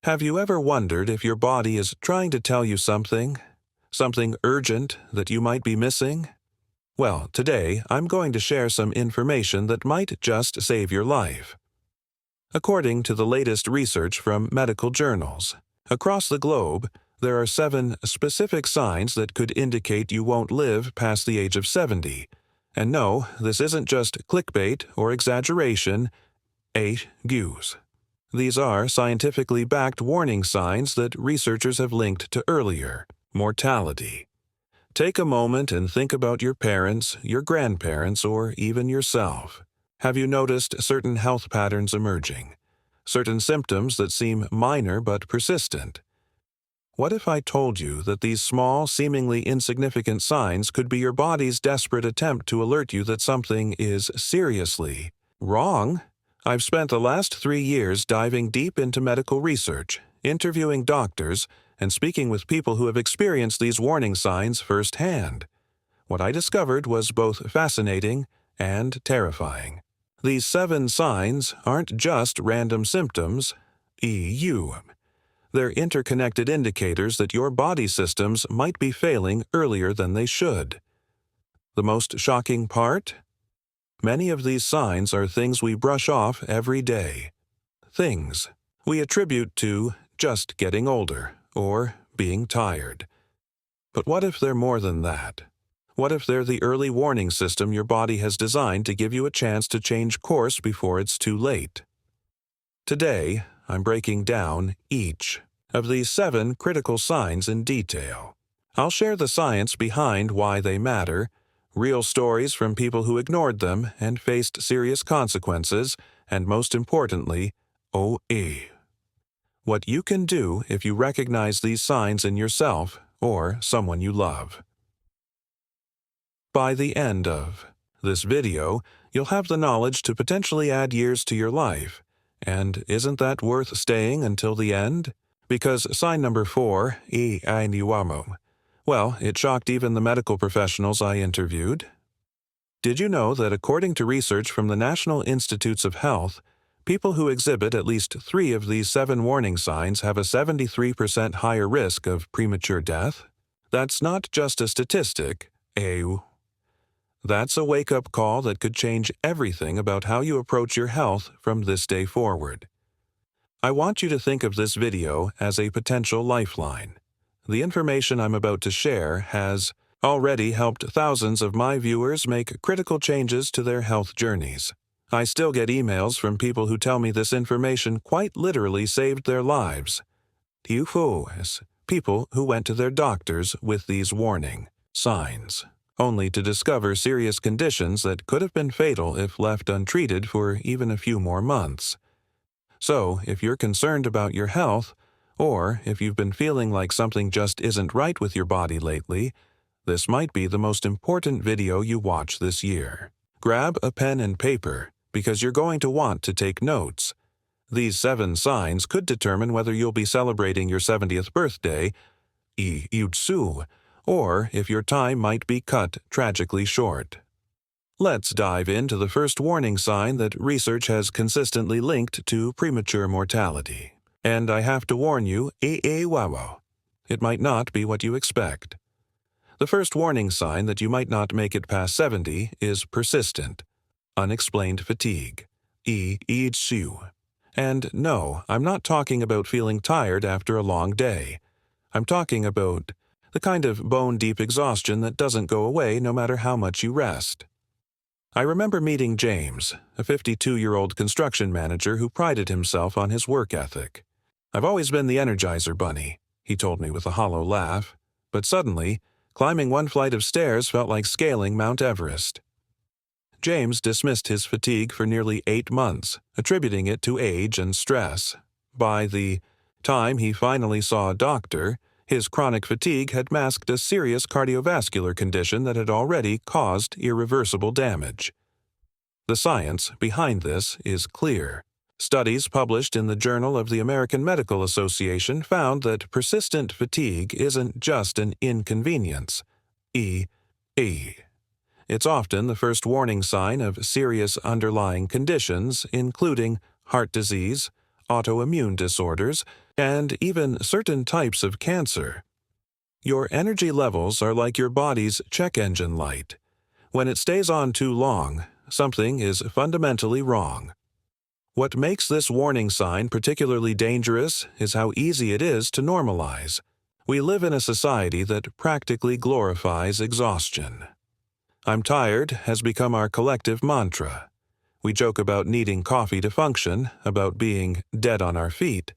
Have you ever wondered if your body is trying to tell you something urgent that you might be missing? Well, today I'm going to share some information that might just save your life. According to the latest research from medical journals, across the globe, there are 7 specific signs that could indicate you won't live past the age of 70. And no, this isn't just clickbait or exaggeration. 8 Gs. These are scientifically backed warning signs that researchers have linked to earlier mortality. Take a moment and think about your parents, your grandparents, or even yourself. Have you noticed certain health patterns emerging? Certain symptoms that seem minor but persistent? What if I told you that these small, seemingly insignificant signs could be your body's desperate attempt to alert you that something is seriously wrong? I've spent the last 3 years diving deep into medical research, interviewing doctors, and speaking with people who have experienced these warning signs firsthand. What I discovered was both fascinating and terrifying. These 7 signs aren't just random symptoms. They're interconnected indicators that your body systems might be failing earlier than they should. The most shocking part? Many of these signs are things we brush off every day. Things we attribute to just getting older or being tired. But what if they're more than that? What if they're the early warning system your body has designed to give you a chance to change course before it's too late? Today, I'm breaking down each of these 7 critical signs in detail. I'll share the science behind why they matter, real stories from people who ignored them and faced serious consequences, and most importantly, what you can do if you recognize these signs in yourself or someone you love. By the end of this video, you'll have the knowledge to potentially add years to your life. And isn't that worth staying until the end? Because sign number 4, well, it shocked even the medical professionals I interviewed. Did you know that according to research from the National Institutes of Health, people who exhibit at least 3 of these 7 warning signs have a 73% higher risk of premature death? That's not just a statistic. That's a wake-up call that could change everything about how you approach your health from this day forward. I want you to think of this video as a potential lifeline. The information I'm about to share has already helped thousands of my viewers make critical changes to their health journeys. I still get emails from people who tell me this information quite literally saved their lives. People who went to their doctors with these warning signs, only to discover serious conditions that could have been fatal if left untreated for even a few more months. So, if you're concerned about your health, or if you've been feeling like something just isn't right with your body lately, this might be the most important video you watch this year. Grab a pen and paper, because you're going to want to take notes. These 7 signs could determine whether you'll be celebrating your 70th birthday, or if your time might be cut tragically short. Let's dive into the first warning sign that research has consistently linked to premature mortality. And I have to warn you, it might not be what you expect. The first warning sign that you might not make it past 70 is persistent, unexplained fatigue. And no, I'm not talking about feeling tired after a long day. I'm talking about the kind of bone-deep exhaustion that doesn't go away no matter how much you rest. I remember meeting James, a 52-year-old construction manager who prided himself on his work ethic. "I've always been the Energizer Bunny," he told me with a hollow laugh, but suddenly, climbing one flight of stairs felt like scaling Mount Everest. James dismissed his fatigue for nearly 8 months, attributing it to age and stress. By the time he finally saw a doctor, his chronic fatigue had masked a serious cardiovascular condition that had already caused irreversible damage. The science behind this is clear. Studies published in the Journal of the American Medical Association found that persistent fatigue isn't just an inconvenience. It's often the first warning sign of serious underlying conditions, including heart disease, autoimmune disorders, and even certain types of cancer. Your energy levels are like your body's check engine light. When it stays on too long, something is fundamentally wrong. What makes this warning sign particularly dangerous is how easy it is to normalize. We live in a society that practically glorifies exhaustion. "I'm tired" has become our collective mantra. We joke about needing coffee to function, about being dead on our feet.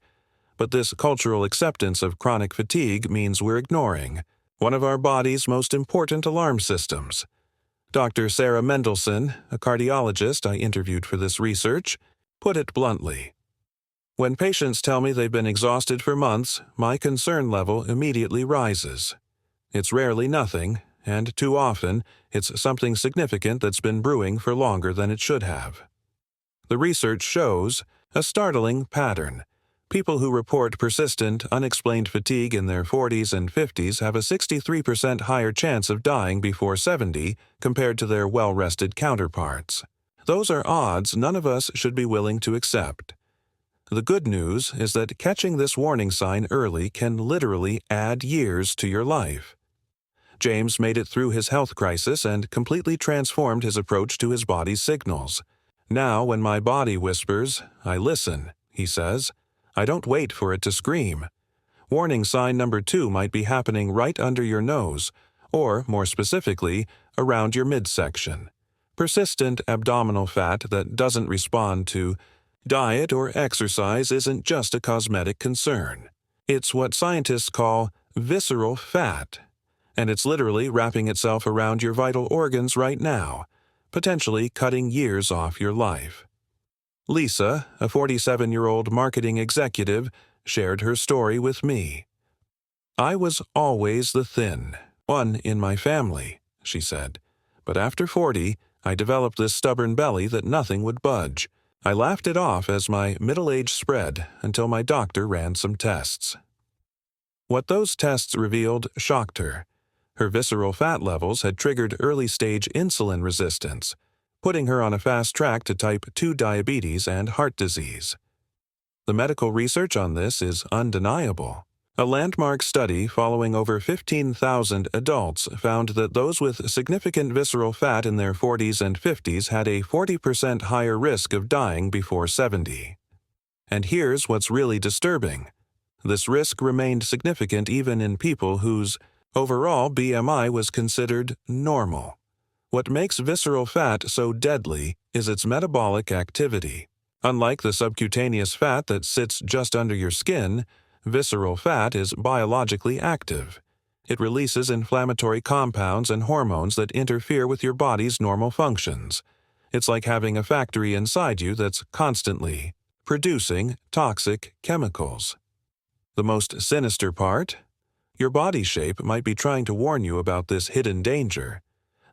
But this cultural acceptance of chronic fatigue means we're ignoring one of our body's most important alarm systems. Dr. Sarah Mendelsohn, a cardiologist I interviewed for this research, put it bluntly. "When patients tell me they've been exhausted for months, my concern level immediately rises. It's rarely nothing, and too often, it's something significant that's been brewing for longer than it should have." The research shows a startling pattern. People who report persistent, unexplained fatigue in their 40s and 50s have a 63% higher chance of dying before 70 compared to their well-rested counterparts. Those are odds none of us should be willing to accept. The good news is that catching this warning sign early can literally add years to your life. James made it through his health crisis and completely transformed his approach to his body's signals. "Now, when my body whispers, I listen," he says. "I don't wait for it to scream." Warning sign number 2 might be happening right under your nose, or, more specifically, around your midsection. Persistent abdominal fat that doesn't respond to diet or exercise isn't just a cosmetic concern. It's what scientists call visceral fat, and it's literally wrapping itself around your vital organs right now, potentially cutting years off your life. Lisa, a 47-year-old marketing executive, shared her story with me. "I was always the thin one in my family," she said. "But after 40, I developed this stubborn belly that nothing would budge. I laughed it off as my middle age spread until my doctor ran some tests." What those tests revealed shocked her. Her visceral fat levels had triggered early-stage insulin resistance, putting her on a fast track to type 2 diabetes and heart disease. The medical research on this is undeniable. A landmark study following over 15,000 adults found that those with significant visceral fat in their 40s and 50s had a 40% higher risk of dying before 70. And here's what's really disturbing. This risk remained significant even in people whose overall BMI was considered normal. What makes visceral fat so deadly is its metabolic activity. Unlike the subcutaneous fat that sits just under your skin, visceral fat is biologically active. It releases inflammatory compounds and hormones that interfere with your body's normal functions. It's like having a factory inside you that's constantly producing toxic chemicals. The most sinister part? Your body shape might be trying to warn you about this hidden danger.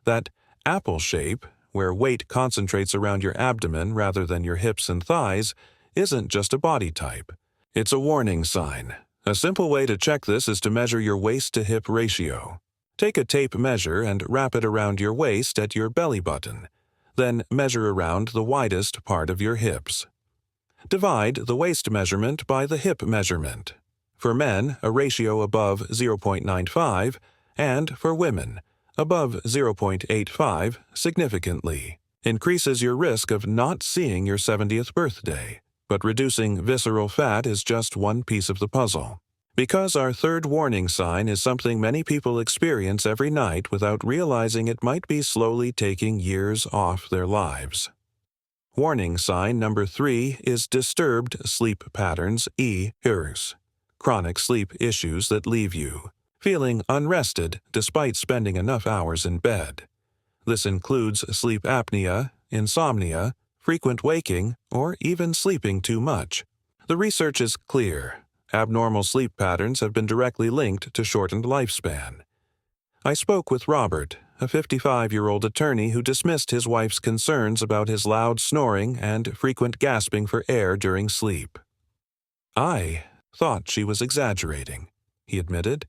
That apple shape, where weight concentrates around your abdomen rather than your hips and thighs, isn't just a body type. It's a warning sign. A simple way to check this is to measure your waist-to-hip ratio. Take a tape measure and wrap it around your waist at your belly button. Then measure around the widest part of your hips. Divide the waist measurement by the hip measurement. For men, a ratio above 0.95, and for women, above 0.85 significantly increases your risk of not seeing your 70th birthday. But reducing visceral fat is just one piece of the puzzle. Because our third warning sign is something many people experience every night without realizing it might be slowly taking years off their lives. Warning sign number 3 is disturbed sleep patterns, EHRS, chronic sleep issues that leave you feeling unrested despite spending enough hours in bed. This includes sleep apnea, insomnia, frequent waking, or even sleeping too much. The research is clear. Abnormal sleep patterns have been directly linked to shortened lifespan. I spoke with Robert, a 55-year-old attorney who dismissed his wife's concerns about his loud snoring and frequent gasping for air during sleep. "I thought she was exaggerating," he admitted.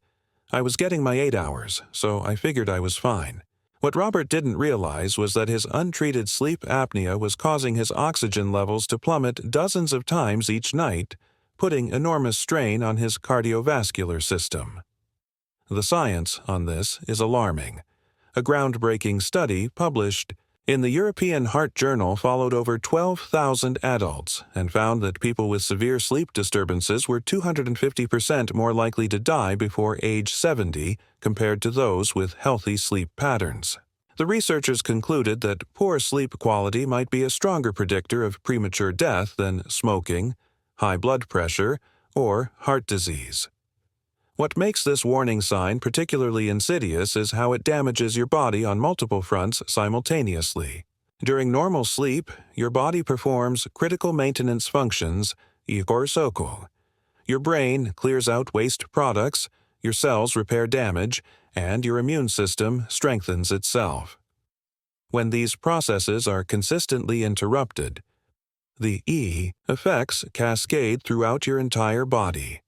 "I was getting my 8 hours, so I figured I was fine. What Robert didn't realize was that his untreated sleep apnea was causing his oxygen levels to plummet dozens of times each night, putting enormous strain on his cardiovascular system. The science on this is alarming. A groundbreaking study published in the European Heart Journal followed over 12,000 adults and found that people with severe sleep disturbances were 250% more likely to die before age 70 compared to those with healthy sleep patterns. The researchers concluded that poor sleep quality might be a stronger predictor of premature death than smoking, high blood pressure, or heart disease. What makes this warning sign particularly insidious is how it damages your body on multiple fronts simultaneously. During normal sleep, your body performs critical maintenance functions, soko. Your brain clears out waste products, your cells repair damage, and your immune system strengthens itself. When these processes are consistently interrupted, the effects cascade throughout your entire body.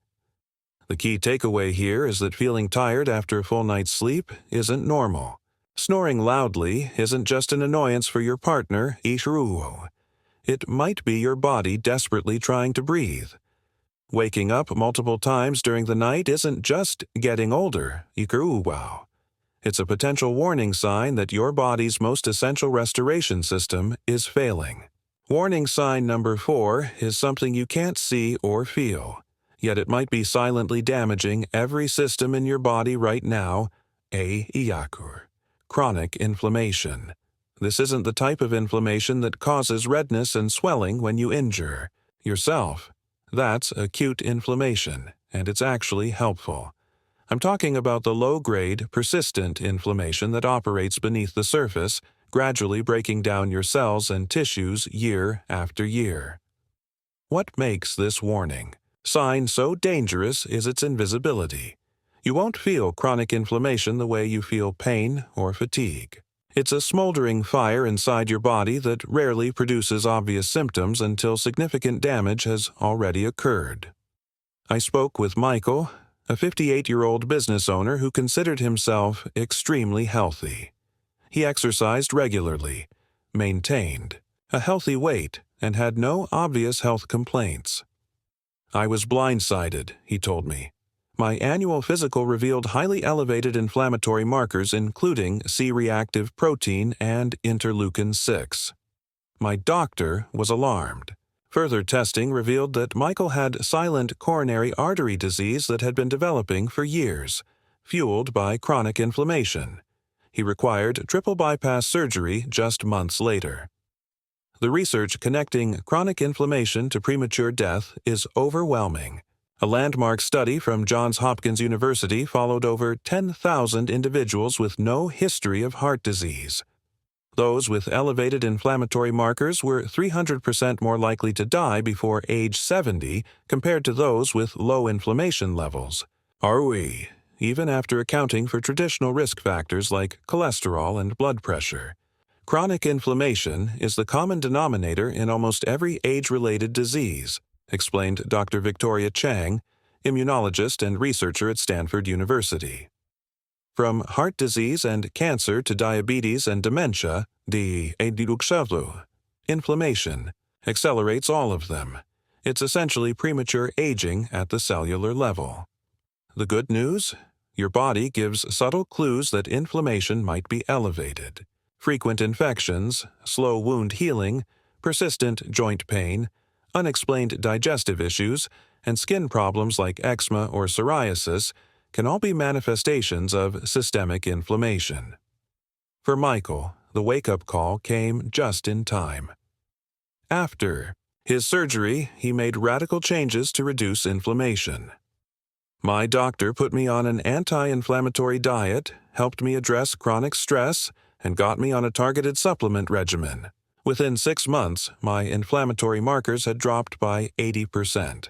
The key takeaway here is that feeling tired after a full night's sleep isn't normal. Snoring loudly isn't just an annoyance for your partner, Ishiruo. It might be your body desperately trying to breathe. Waking up multiple times during the night isn't just getting older, Ikuruwao. It's a potential warning sign that your body's most essential restoration system is failing. Warning sign number 4 is something you can't see or feel, yet it might be silently damaging every system in your body right now, iyakur, chronic inflammation. This isn't the type of inflammation that causes redness and swelling when you injure yourself. That's acute inflammation, and it's actually helpful. I'm talking about the low-grade, persistent inflammation that operates beneath the surface, gradually breaking down your cells and tissues year after year. What makes this warning sign so dangerous is its invisibility. You won't feel chronic inflammation the way you feel pain or fatigue. It's a smoldering fire inside your body that rarely produces obvious symptoms until significant damage has already occurred. I spoke with Michael, a 58-year-old business owner who considered himself extremely healthy. He exercised regularly, maintained a healthy weight, and had no obvious health complaints. I was blindsided, he told me. My annual physical revealed highly elevated inflammatory markers including C-reactive protein and interleukin-6. My doctor was alarmed. Further testing revealed that Michael had silent coronary artery disease that had been developing for years, fueled by chronic inflammation. He required triple bypass surgery just months later. The research connecting chronic inflammation to premature death is overwhelming. A landmark study from Johns Hopkins University followed over 10,000 individuals with no history of heart disease. Those with elevated inflammatory markers were 300% more likely to die before age 70 compared to those with low inflammation levels. Are we? Even after accounting for traditional risk factors like cholesterol and blood pressure. Chronic inflammation is the common denominator in almost every age-related disease, explained Dr. Victoria Chang, immunologist and researcher at Stanford University. From heart disease and cancer to diabetes and dementia, inflammation accelerates all of them. It's essentially premature aging at the cellular level. The good news? Your body gives subtle clues that inflammation might be elevated. Frequent infections, slow wound healing, persistent joint pain, unexplained digestive issues, and skin problems like eczema or psoriasis can all be manifestations of systemic inflammation. For Michael, the wake-up call came just in time. After his surgery, he made radical changes to reduce inflammation. My doctor put me on an anti-inflammatory diet, helped me address chronic stress, and got me on a targeted supplement regimen. Within 6 months, my inflammatory markers had dropped by 80%.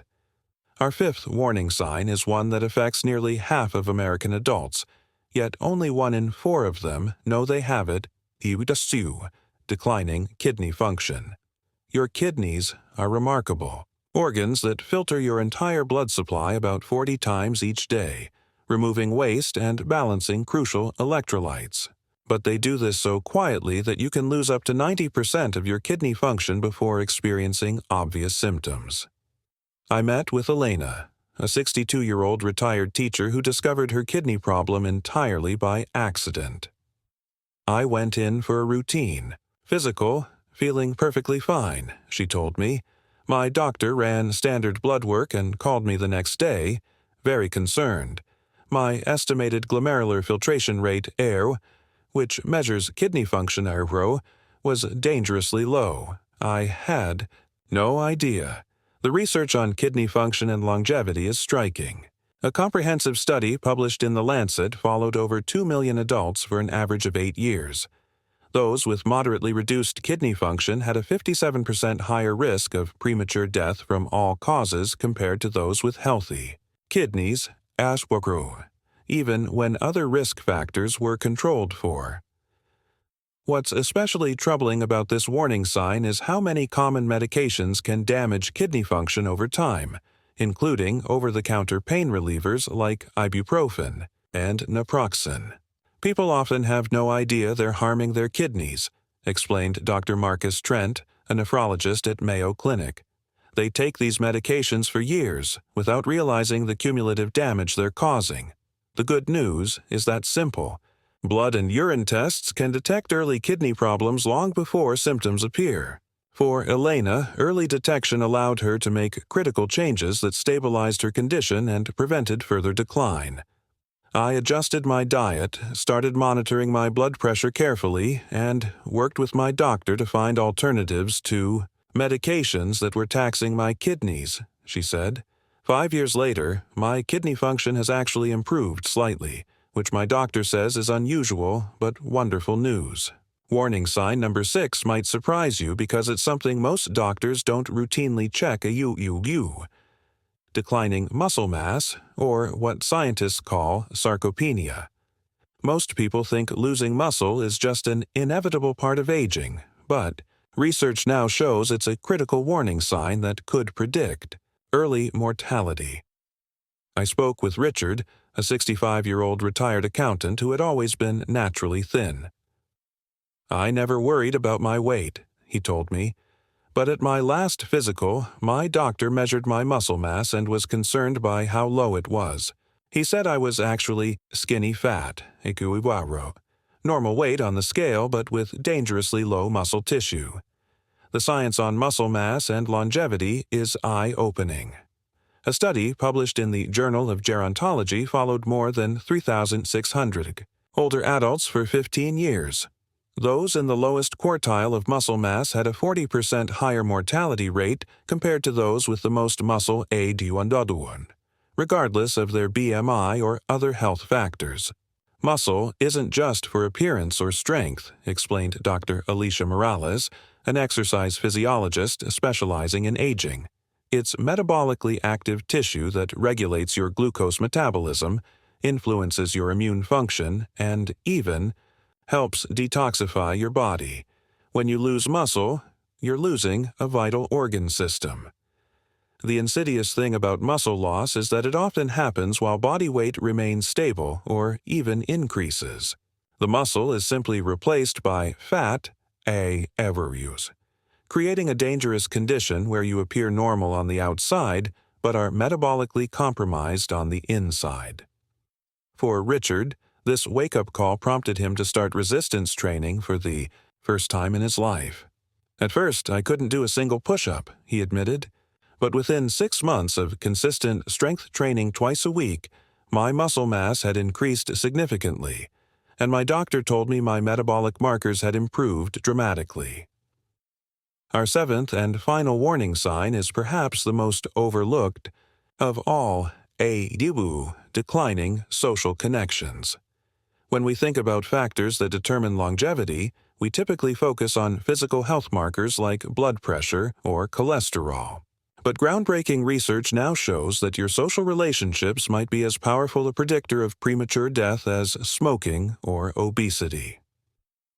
Our 5th warning sign is one that affects nearly half of American adults, yet only 1 in 4 of them know they have it, declining kidney function. Your kidneys are remarkable, organs that filter your entire blood supply about 40 times each day, removing waste and balancing crucial electrolytes. But they do this so quietly that you can lose up to 90% of your kidney function before experiencing obvious symptoms. I met with Elena, a 62-year-old retired teacher who discovered her kidney problem entirely by accident. I went in for a routine physical, feeling perfectly fine, she told me. My doctor ran standard blood work and called me the next day, very concerned. My estimated glomerular filtration rate, ERW, which measures kidney function, ERW, was dangerously low. I had no idea. The research on kidney function and longevity is striking. A comprehensive study published in The Lancet followed over 2 million adults for an average of 8 years. Those with moderately reduced kidney function had a 57% higher risk of premature death from all causes compared to those with healthy kidneys, Asperger, even when other risk factors were controlled for. What's especially troubling about this warning sign is how many common medications can damage kidney function over time, including over-the-counter pain relievers like ibuprofen and naproxen. People often have no idea they're harming their kidneys, explained Dr. Marcus Trent, a nephrologist at Mayo Clinic. They take these medications for years without realizing the cumulative damage they're causing. The good news is that simple. Blood and urine tests can detect early kidney problems long before symptoms appear. For Elena, early detection allowed her to make critical changes that stabilized her condition and prevented further decline. I adjusted my diet, started monitoring my blood pressure carefully, and worked with my doctor to find alternatives to medications that were taxing my kidneys, she said. 5 years later, my kidney function has actually improved slightly, which my doctor says is unusual but wonderful news. Warning sign number 6 might surprise you because it's something most doctors don't routinely check declining muscle mass, or what scientists call sarcopenia. Most people think losing muscle is just an inevitable part of aging, but research now shows it's a critical warning sign that could predict early mortality. I spoke with Richard, a 65-year-old retired accountant who had always been naturally thin. I never worried about my weight, he told me. But at my last physical, my doctor measured my muscle mass and was concerned by how low it was. He said I was actually skinny fat, normal weight on the scale but with dangerously low muscle tissue. The science on muscle mass and longevity is eye-opening. A study published in the Journal of Gerontology followed more than 3,600 older adults for 15 years. Those in the lowest quartile of muscle mass had a 40% higher mortality rate compared to those with the most muscle A1, regardless of their BMI or other health factors. Muscle isn't just for appearance or strength, explained Dr. Alicia Morales, an exercise physiologist specializing in aging. It's metabolically active tissue that regulates your glucose metabolism, influences your immune function, and even helps detoxify your body. When you lose muscle, you're losing a vital organ system. The insidious thing about muscle loss is that it often happens while body weight remains stable or even increases. The muscle is simply replaced by fat, creating a dangerous condition where you appear normal on the outside but are metabolically compromised on the inside. For Richard, this wake-up call prompted him to start resistance training for the first time in his life. At first, I couldn't do a single push-up, he admitted, but within 6 months of consistent strength training twice a week, my muscle mass had increased significantly, and my doctor told me my metabolic markers had improved dramatically. Our 7th and final warning sign is perhaps the most overlooked of all, declining social connections. When we think about factors that determine longevity, we typically focus on physical health markers like blood pressure or cholesterol. But groundbreaking research now shows that your social relationships might be as powerful a predictor of premature death as smoking or obesity.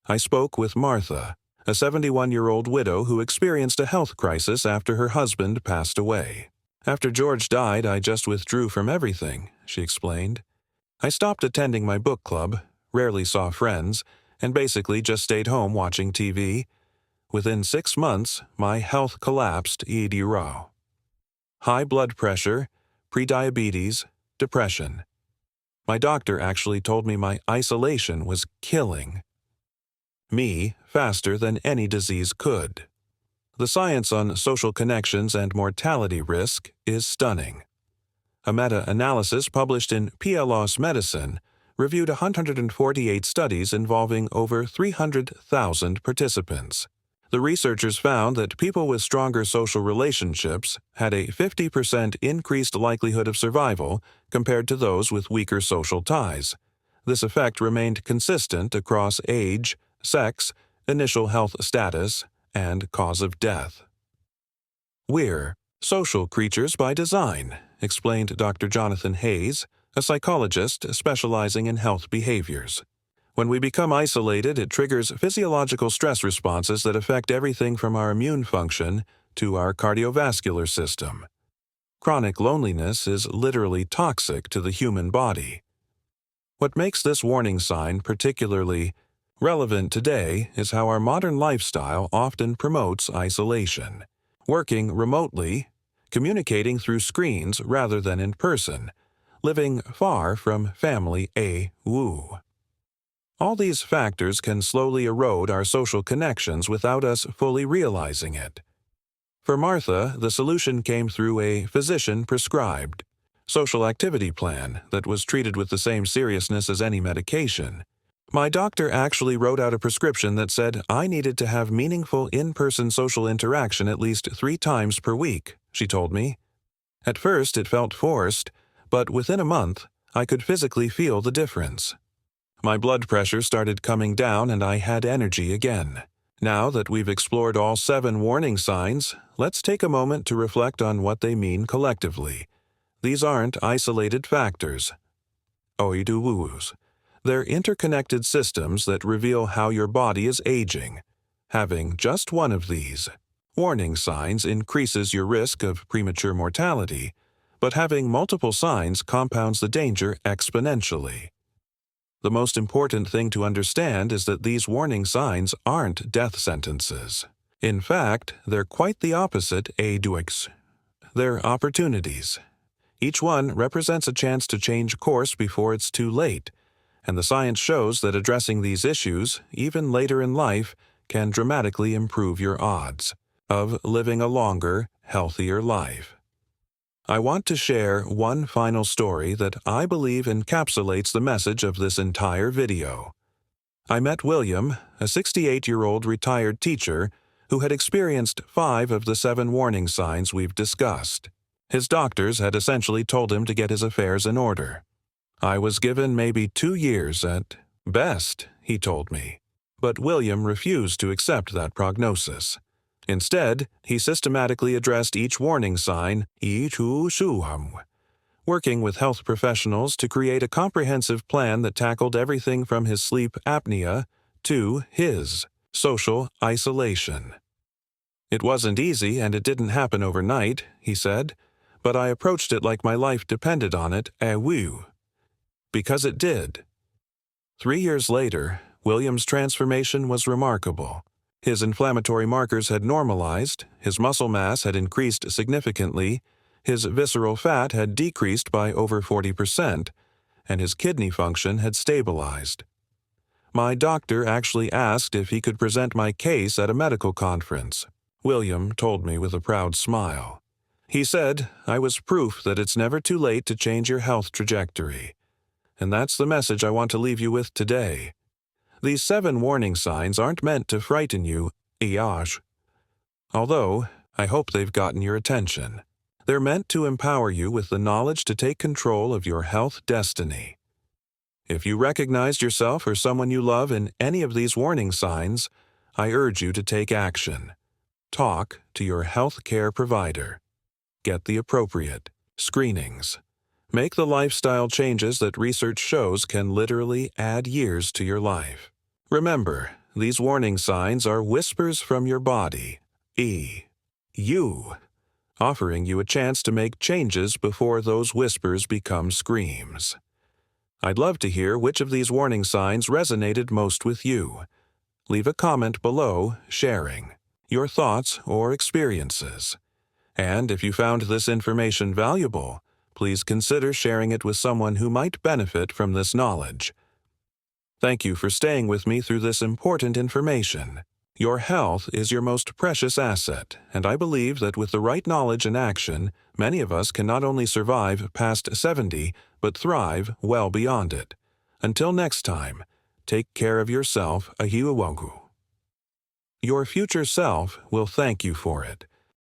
I spoke with Martha, a 71-year-old widow who experienced a health crisis after her husband passed away. After George died, I just withdrew from everything, she explained. I stopped attending my book club, rarely saw friends, and basically just stayed home watching TV. Within 6 months, my health collapsed idiot. High blood pressure, prediabetes, depression. My doctor actually told me my isolation was killing me faster than any disease could. The science on social connections and mortality risk is stunning. A meta-analysis published in PLOS Medicine reviewed 148 studies involving over 300,000 participants. The researchers found that people with stronger social relationships had a 50% increased likelihood of survival compared to those with weaker social ties. This effect remained consistent across age, sex, initial health status, and cause of death. We're social creatures by design, explained Dr. Jonathan Hayes, a psychologist specializing in health behaviors. When we become isolated, it triggers physiological stress responses that affect everything from our immune function to our cardiovascular system. Chronic loneliness is literally toxic to the human body. What makes this warning sign particularly relevant today is how our modern lifestyle often promotes isolation. Working remotely, communicating through screens rather than in person, living far from family woo. All these factors can slowly erode our social connections without us fully realizing it. For Martha, the solution came through a physician-prescribed social activity plan that was treated with the same seriousness as any medication. My doctor actually wrote out a prescription that said I needed to have meaningful in-person social interaction at least 3 times per week, she told me. At first it felt forced, but within a month I could physically feel the difference. My blood pressure started coming down and I had energy again. Now that we've explored all 7 warning signs, let's take a moment to reflect on what they mean collectively. These aren't isolated factors. Oidu-woo-woos. They're interconnected systems that reveal how your body is aging. Having just one of these warning signs increases your risk of premature mortality, but having multiple signs compounds the danger exponentially. The most important thing to understand is that these warning signs aren't death sentences. In fact, they're quite the opposite, They're opportunities. Each one represents a chance to change course before it's too late, and the science shows that addressing these issues, even later in life, can dramatically improve your odds of living a longer, healthier life. I want to share one final story that I believe encapsulates the message of this entire video. I met William, a 68-year-old retired teacher who had experienced 5 of the 7 warning signs we've discussed. His doctors had essentially told him to get his affairs in order. I was given maybe 2 years at best, he told me. But William refused to accept that prognosis. Instead, he systematically addressed each warning sign, working with health professionals to create a comprehensive plan that tackled everything from his sleep apnea to his social isolation. It wasn't easy and it didn't happen overnight, he said, but I approached it like my life depended on it, because it did. 3 years later, William's transformation was remarkable. His inflammatory markers had normalized, his muscle mass had increased significantly, his visceral fat had decreased by over 40%, and his kidney function had stabilized. My doctor actually asked if he could present my case at a medical conference. William told me with a proud smile. He said, I was proof that it's never too late to change your health trajectory. And that's the message I want to leave you with today. These 7 warning signs aren't meant to frighten you, although I hope they've gotten your attention. They're meant to empower you with the knowledge to take control of your health destiny. If you recognized yourself or someone you love in any of these warning signs, I urge you to take action. Talk to your health care provider. Get the appropriate screenings. Make the lifestyle changes that research shows can literally add years to your life. Remember, these warning signs are whispers from your body, offering you a chance to make changes before those whispers become screams. I'd love to hear which of these warning signs resonated most with you. Leave a comment below sharing your thoughts or experiences. And if you found this information valuable, please consider sharing it with someone who might benefit from this knowledge. Thank you for staying with me through this important information. Your health is your most precious asset, and I believe that with the right knowledge and action, many of us can not only survive past 70, but thrive well beyond it. Until next time, take care of yourself, ahiwawagu. Your future self will thank you for it.